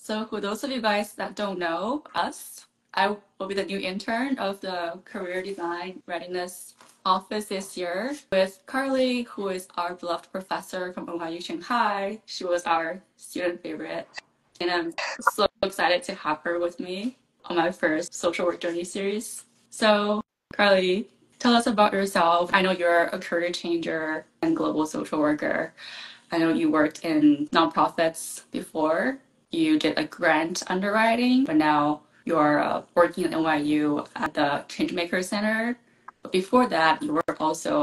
So for those of you guys that don't know us, I will be the new intern of the Career Design Readiness Office this year with Carly, who is our beloved professor from NYU Shanghai. She was our student favorite. And I'm so excited to have her with me on my first social work journey series. So Carly, tell us about yourself. I know you're a career changer and global social worker. I know you worked in nonprofits before. You did a grant underwriting, but now you're working at NYU at the Changemaker Center. But before that, you were also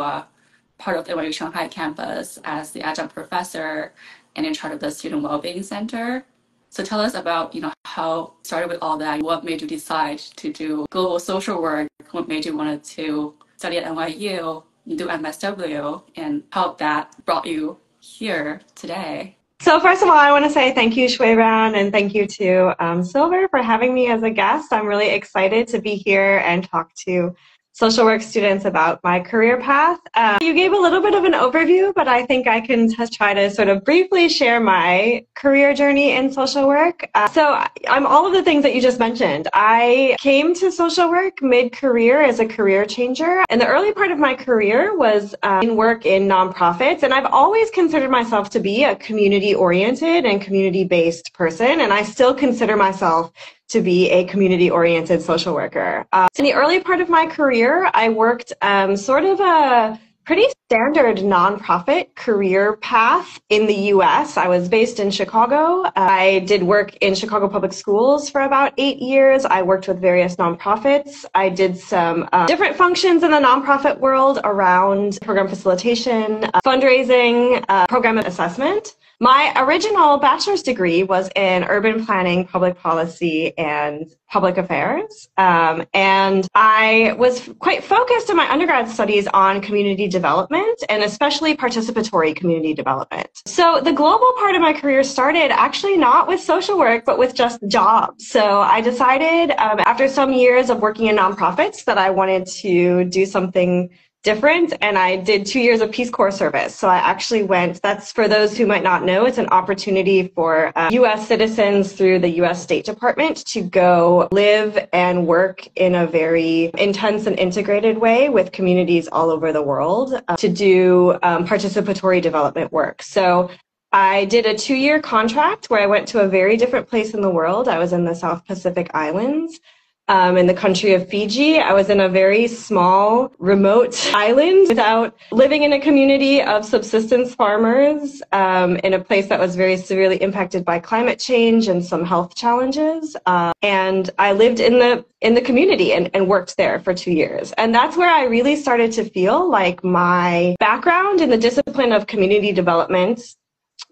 part of the NYU Shanghai campus as the adjunct professor and in charge of the Student Wellbeing Center. So tell us about, how you started with all that. What made you decide to do global social work? What made you want to study at NYU, do MSW, and how that brought you here today? So first of all, I want to say thank you, Shuiran, and thank you to Silver for having me as a guest. I'm really excited to be here and talk to social work students about my career path. You gave a little bit of an overview, but I think I can try to sort of briefly share my career journey in social work. So I'm all of the things that you just mentioned. I came to social work mid-career as a career changer, and the early part of my career was in work in nonprofits, and I've always considered myself to be a community-oriented and community-based person, and I still consider myself to be a community-oriented social worker. In the early part of my career, I worked sort of a pretty standard nonprofit career path in the US. I was based in Chicago. I did work in Chicago Public Schools for about 8 years. I worked with various nonprofits. I did some different functions in the nonprofit world around program facilitation, fundraising, program assessment. My original bachelor's degree was in urban planning, public policy, and public affairs. And I was quite focused in my undergrad studies on community development and especially participatory community development. So the global part of my career started actually not with social work, but with just jobs. So I decided after some years of working in nonprofits that I wanted to do something different, and I did 2 years of Peace Corps service. So I actually went, that's for those who might not know, it's an opportunity for US citizens through the US State Department to go live and work in a very intense and integrated way with communities all over the world to do participatory development work. So I did a 2-year contract where I went to a very different place in the world. I was in the South Pacific Islands. In the country of Fiji. I was in a very small, remote island without living in a community of subsistence farmers in a place that was very severely impacted by climate change and some health challenges. And I lived in the community and worked there for 2 years. And that's where I really started to feel like my background in the discipline of community development,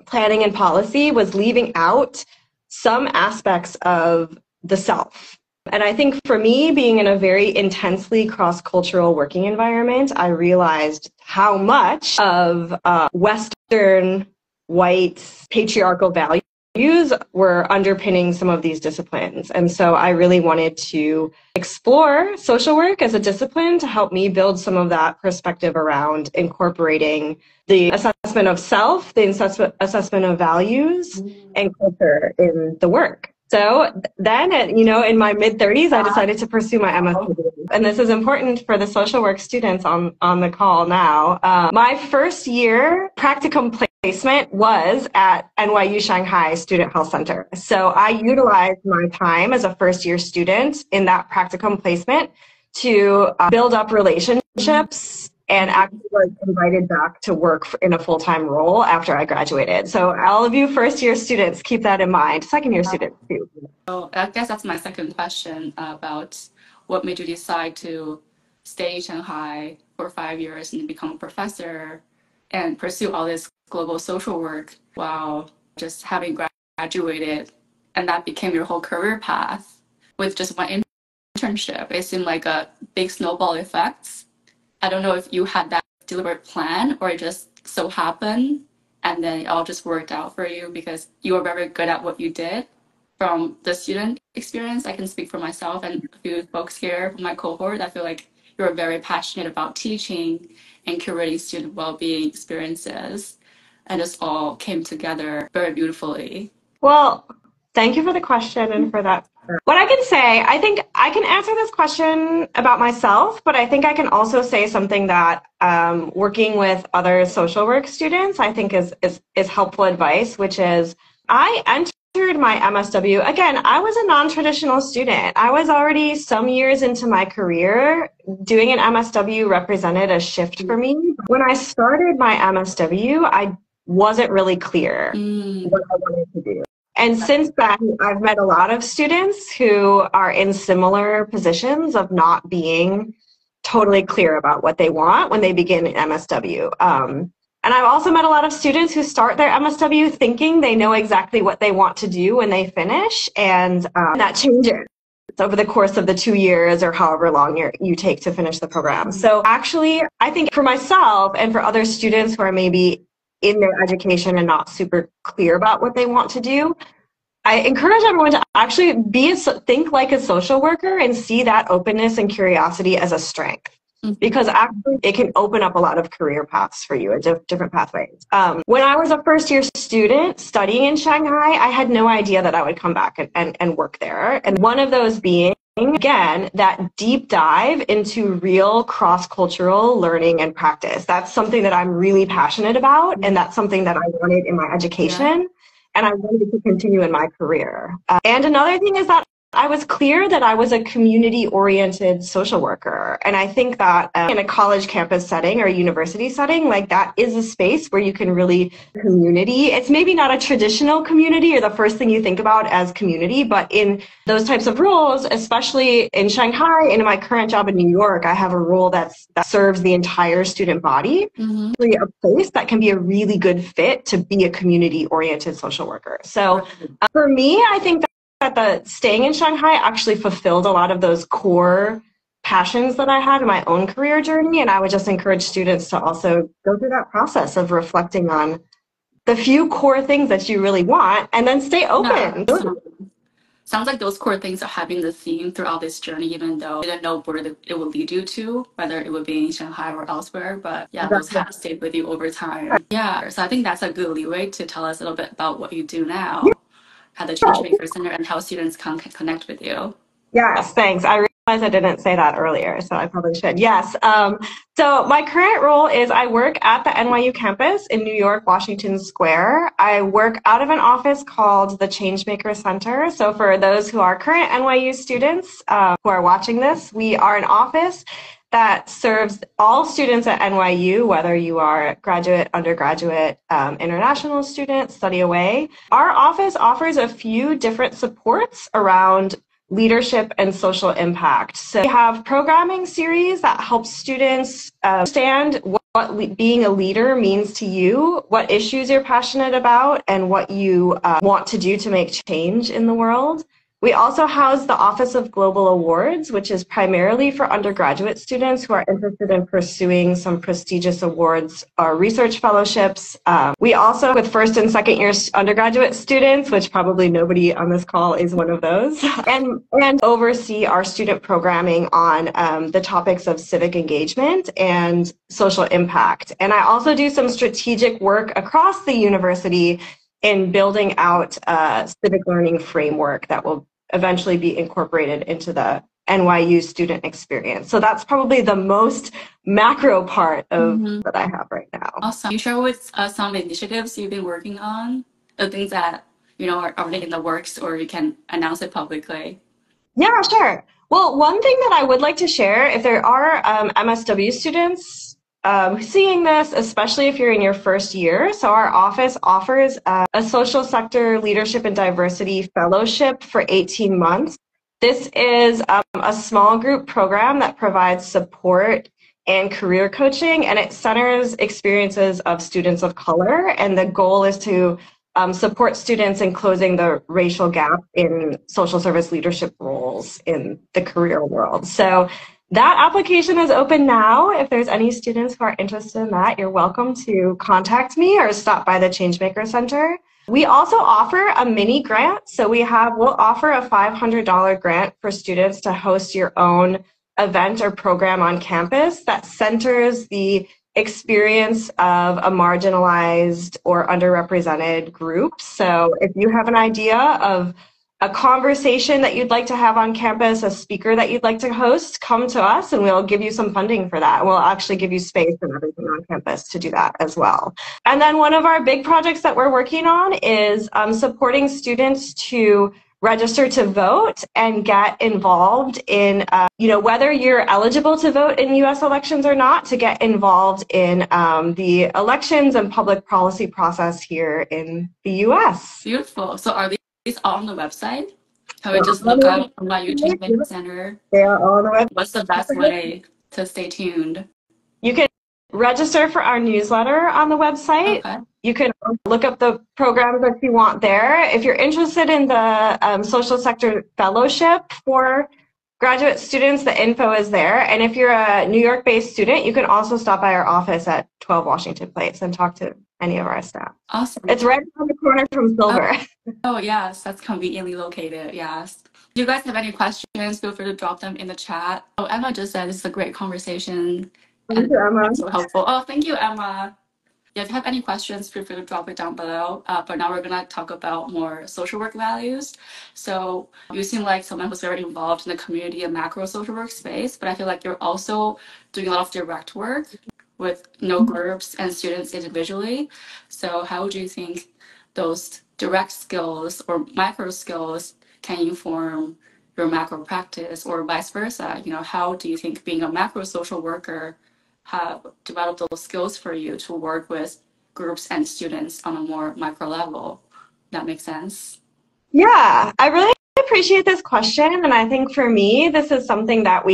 planning and policy was leaving out some aspects of the self. And I think for me, being in a very intensely cross-cultural working environment, I realized how much of Western, white, patriarchal values were underpinning some of these disciplines. And so I really wanted to explore social work as a discipline to help me build some of that perspective around incorporating the assessment of self, the assessment of values, and culture in the work. So then, in my mid-30s, I decided to pursue my MSW. And this is important for the social work students on the call now. My first year practicum placement was at NYU Shanghai Student Health Center. So I utilized my time as a first-year student in that practicum placement to build up relationships and actually was invited back to work in a full-time role after I graduated. So all of you first-year students, keep that in mind. Second-year students, too. So I guess that's my second question about what made you decide to stay in Shanghai for 5 years and become a professor and pursue all this global social work while just having graduated, and that became your whole career path with just one internship. It seemed like a big snowball effect. I don't know if you had that deliberate plan or it just so happened and then it all just worked out for you because you were very good at what you did. From the student experience, I can speak for myself and a few folks here from my cohort. I feel like you're very passionate about teaching and curating student well-being experiences, and just all came together very beautifully. Well, Thank you for the question and for that. What I can say, I think I can answer this question about myself, but I think I can also say something that working with other social work students, I think is helpful advice, which is I entered my MSW. Again, I was a non-traditional student. I was already some years into my career. Doing an MSW represented a shift for me. When I started my MSW, I wasn't really clear what I wanted to do. And since then, I've met a lot of students who are in similar positions of not being totally clear about what they want when they begin MSW. And I've also met a lot of students who start their MSW thinking they know exactly what they want to do when they finish, and that changes over the course of the 2 years or however long you take to finish the program. So actually, I think for myself and for other students who are maybe in their education and not super clear about what they want to do, I encourage everyone to actually think like a social worker and see that openness and curiosity as a strength. Because actually it can open up a lot of career paths for you at different pathways. When I was a first year student studying in Shanghai, I had no idea that I would come back and work there. And one of those being, again, that deep dive into real cross-cultural learning and practice. That's something that I'm really passionate about, and that's something that I wanted in my education, and I wanted to continue in my career. And another thing is that I was clear that I was a community-oriented social worker. And I think that in a college campus setting or a university setting, like that is a space where you can really community. It's maybe not a traditional community or the first thing you think about as community, but in those types of roles, especially in Shanghai and in my current job in New York, I have a role that serves the entire student body. Really a place that can be a really good fit to be a community-oriented social worker. So for me, I think that the staying in Shanghai actually fulfilled a lot of those core passions that I had in my own career journey. And I would just encourage students to also go through that process of reflecting on the few core things that you really want and then stay open. Sounds like those core things are having the theme throughout this journey, even though you didn't know where it will lead you to, whether it would be in Shanghai or elsewhere. But yeah, those have stayed with you over time. Yeah, so I think that's a good leeway to tell us a little bit about what you do now at the Changemaker Center and how students can connect with you. Yes, thanks. I realized I didn't say that earlier, so I probably should. Yes. So my current role is I work at the NYU campus in New York, Washington Square. I work out of an office called the Changemaker Center. So for those who are current NYU students who are watching this, we are an office that serves all students at NYU, whether you are graduate, undergraduate, international student, study away. Our office offers a few different supports around leadership and social impact. So we have programming series that helps students understand what being a leader means to you, what issues you're passionate about, and what you want to do to make change in the world. We also house the Office of Global Awards, which is primarily for undergraduate students who are interested in pursuing some prestigious awards or research fellowships. We also, with first and second year undergraduate students, which probably nobody on this call is one of those, and oversee our student programming on the topics of civic engagement and social impact. And I also do some strategic work across the university in building out a civic learning framework that will eventually be incorporated into the NYU student experience. So that's probably the most macro part of that I have right now. Awesome. Can you share with us some initiatives you've been working on, the things that are already in the works, or you can announce it publicly? Yeah, sure. Well, one thing that I would like to share, if there are MSW students seeing this, especially if you're in your first year. So our office offers a social sector leadership and diversity fellowship for 18 months. This is a small group program that provides support and career coaching, and it centers experiences of students of color. And the goal is to support students in closing the racial gap in social service leadership roles in the career world. So that application is open now. If there's any students who are interested in that, you're welcome to contact me or stop by the Changemaker Center. We also offer a mini grant. So we'll offer a $500 grant for students to host your own event or program on campus that centers the experience of a marginalized or underrepresented group. So if you have an idea of a conversation that you'd like to have on campus, a speaker that you'd like to host, come to us and we'll give you some funding for that. We'll actually give you space and everything on campus to do that as well. And then one of our big projects that we're working on is supporting students to register to vote and get involved in, whether you're eligible to vote in U.S. elections or not, to get involved in the elections and public policy process here in the U.S. Beautiful. So are these all on the website? Can we just look up NYU Champion Center? They are all on the website. What's the best way to stay tuned? You can register for our newsletter on the website. Okay. You can look up the programs that you want there. If you're interested in the social sector fellowship for graduate students, the info is there. And if you're a New York-based student, you can also stop by our office at 12 Washington Place and talk to any of our staff. Awesome. It's right around the corner from Silver. Oh, yes, that's conveniently located, yes. Do you guys have any questions? Feel free to drop them in the chat. Oh, Emma just said this is a great conversation. Thank you, Emma. So helpful. Oh, thank you, Emma. Yeah, if you have any questions, feel free to drop it down below. But now we're going to talk about more social work values. So you seem like someone who's very involved in the community and macro social work space, but I feel like you're also doing a lot of direct work with groups and students individually. So how do you think those direct skills or micro skills can inform your macro practice, or vice versa? How do you think being a macro social worker have developed those skills for you to work with groups and students on a more micro level? That makes sense? Yeah, I really appreciate this question. And I think for me, this is something that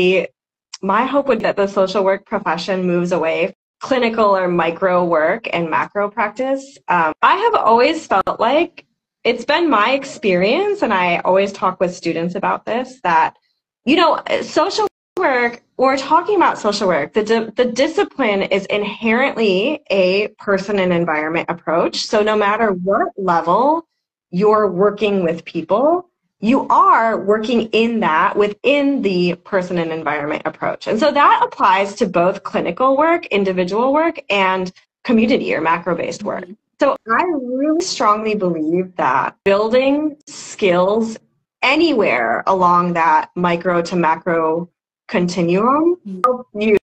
my hope would be that the social work profession moves away from clinical or micro work and macro practice. I have always felt like it's been my experience, and I always talk with students about this, that, social work, we're talking about social work, the discipline is inherently a person and environment approach. So no matter what level you're working with people, you are working within the person and environment approach. And so that applies to both clinical work, individual work, and community or macro-based work. So I really strongly believe that building skills anywhere along that micro to macro continuum help you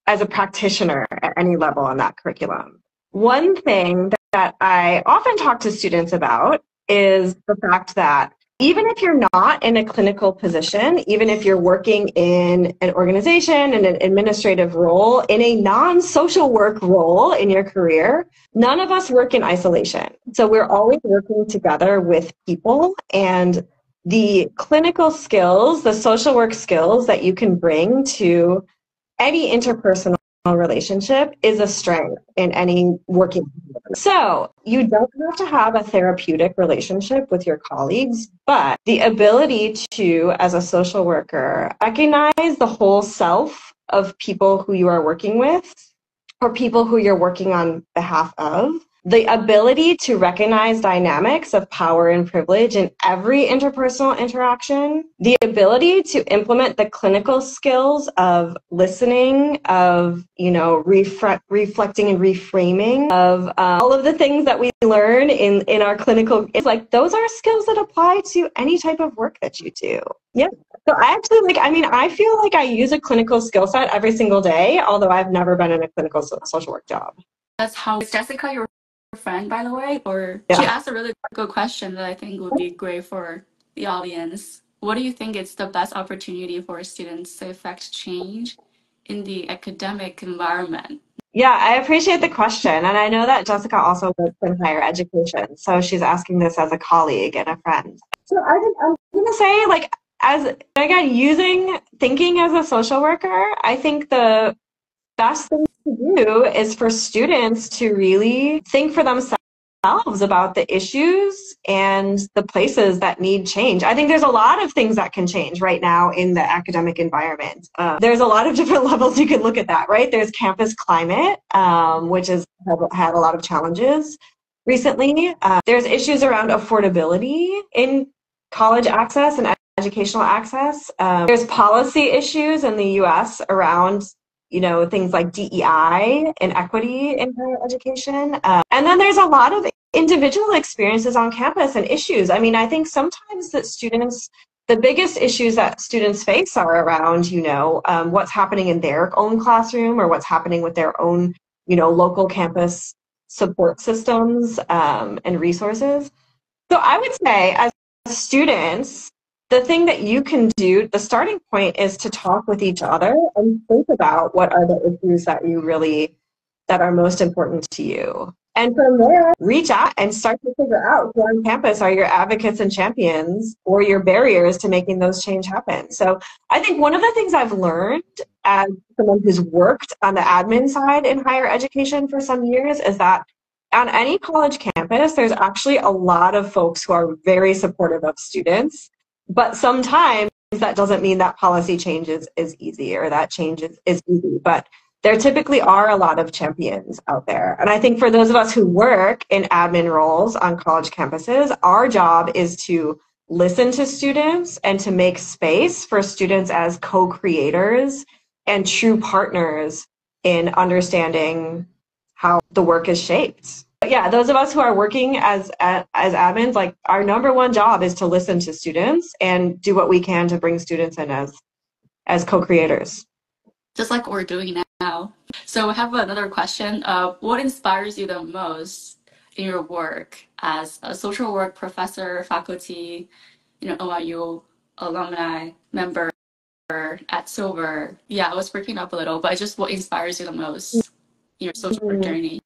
as a practitioner at any level on that curriculum. One thing that I often talk to students about is the fact that even if you're not in a clinical position, even if you're working in an organization, in an administrative role, in a non-social work role in your career, none of us work in isolation. So we're always working together with people, and the clinical skills, the social work skills that you can bring to any interpersonal relationship is a strength in any working. So you don't have to have a therapeutic relationship with your colleagues, but the ability to, as a social worker, recognize the whole self of people who you are working with or people who you're working on behalf of, the ability to recognize dynamics of power and privilege in every interpersonal interaction, the ability to implement the clinical skills of listening, of, reflecting and reframing, of all of the things that we learn in our clinical, it's like those are skills that apply to any type of work that you do. Yeah. So I actually I feel like I use a clinical skill set every single day, although I've never been in a clinical social work job. That's how, is Jessica your friend, by the way? Or yeah. She asked a really good question that I think would be great for the audience. What do you think is the best opportunity for students to affect change in the academic environment? Yeah, I appreciate the question. And I know that Jessica also works in higher education. So she's asking this as a colleague and a friend. So I'm going to say, thinking as a social worker, I think the best thing to do is for students to really think for themselves about the issues and the places that need change. I think there's a lot of things that can change right now in the academic environment. There's a lot of different levels you can look at that, right? There's campus climate, which has had a lot of challenges recently. There's issues around affordability in college access and educational access. There's policy issues in the US around things like DEI and equity in higher education. And then there's a lot of individual experiences on campus and issues. I mean, I think sometimes the biggest issues that students face are around, what's happening in their own classroom or what's happening with their own, local campus support systems and resources. So I would say as students, the thing that you can do, the starting point is to talk with each other and think about what are the issues that are most important to you. And from there, reach out and start to figure out who on campus are your advocates and champions or your barriers to making those change happen. So I think one of the things I've learned as someone who's worked on the admin side in higher education for some years is that on any college campus, there's actually a lot of folks who are very supportive of students, but sometimes that doesn't mean that policy change is easy or that change is easy, but there typically are a lot of champions out there. And I think for those of us who work in admin roles on college campuses, our job is to listen to students and to make space for students as co-creators and true partners in understanding how the work is shaped. But yeah, those of us who are working as admins, like our number one job is to listen to students and do what we can to bring students in as co-creators. Just like what we're doing now. So I have another question. What inspires you the most in your work as a social work professor, faculty, OIU alumni member at Silver? Yeah, I was breaking up a little, but just what inspires you the most in your social work journey?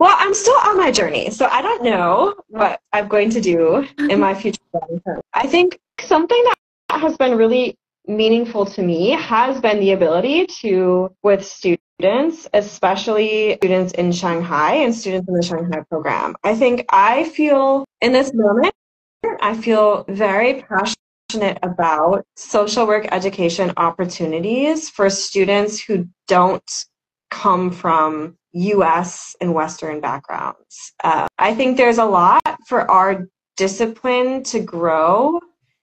Well, I'm still on my journey, so I don't know what I'm going to do in my future long term. I think something that has been really meaningful to me has been the ability to, with students, especially students in Shanghai and students in the Shanghai program. I think I feel in this moment, I feel very passionate about social work education opportunities for students who don't come from US and Western backgrounds. I think there's a lot for our discipline to grow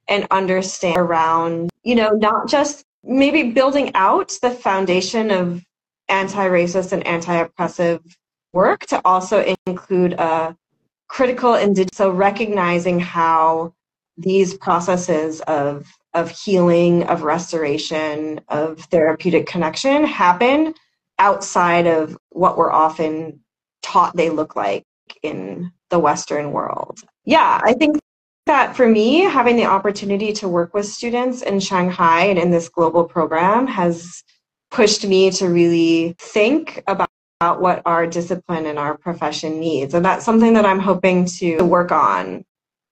and understand around, not just maybe building out the foundation of anti-racist and anti-oppressive work to also include a critical indigenous, so recognizing how these processes of healing, of restoration, of therapeutic connection happen outside of what we're often taught they look like in the Western world. Yeah, I think that for me, having the opportunity to work with students in Shanghai and in this global program has pushed me to really think about what our discipline and our profession needs. And that's something that I'm hoping to work on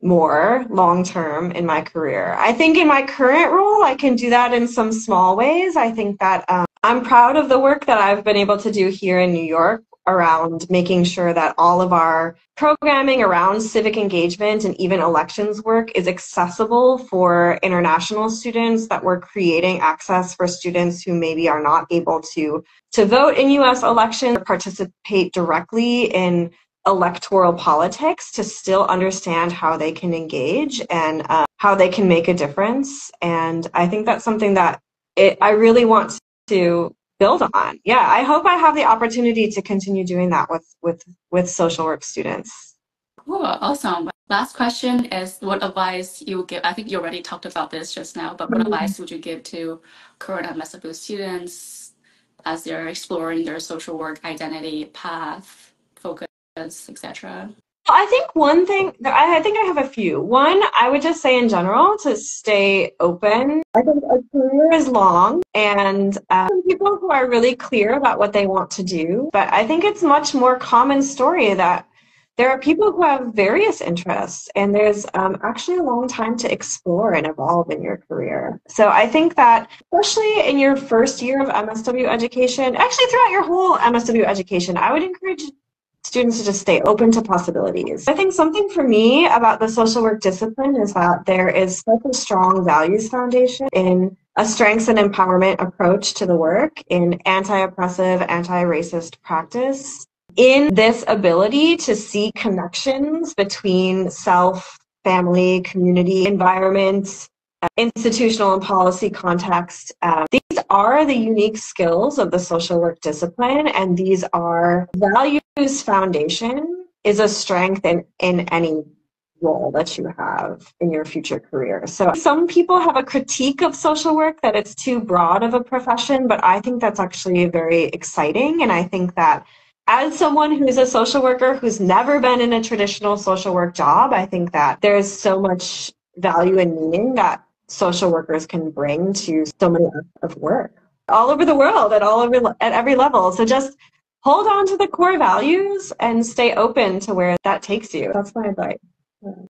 more long-term in my career. I think in my current role, I can do that in some small ways. I think that I'm proud of the work that I've been able to do here in New York around making sure that all of our programming around civic engagement and even elections work is accessible for international students, that we're creating access for students who maybe are not able to vote in US elections or participate directly in electoral politics, to still understand how they can engage and how they can make a difference. And I think that's something that I really want to build on. Yeah, I hope I have the opportunity to continue doing that with social work students. Cool, awesome. Last question is, what advice you would give? I think you already talked about this just now, but what advice would you give to current MSW students as they're exploring their social work identity, path, focus, etc.? I think one thing, I think I have a few. One, I would just say in general to stay open. I think a career is long, and people who are really clear about what they want to do. But I think it's much more common story that there are people who have various interests, and there's actually a long time to explore and evolve in your career. So I think that especially in your first year of MSW education, actually throughout your whole MSW education, I would encourage students to just stay open to possibilities. I think something for me about the social work discipline is that there is such a strong values foundation in a strengths and empowerment approach to the work, in anti-oppressive, anti-racist practice, in this ability to see connections between self, family, community, environment, institutional and policy context. These are the unique skills of the social work discipline, and these are values foundation is a strength in any role that you have in your future career. So some people have a critique of social work that it's too broad of a profession, but I think that's actually very exciting. And I think that as someone who's a social worker who's never been in a traditional social work job, I think that there's so much value and meaning that social workers can bring to so many aspects of work all over the world at every level. So just hold on to the core values and stay open to where that takes you. That's my advice.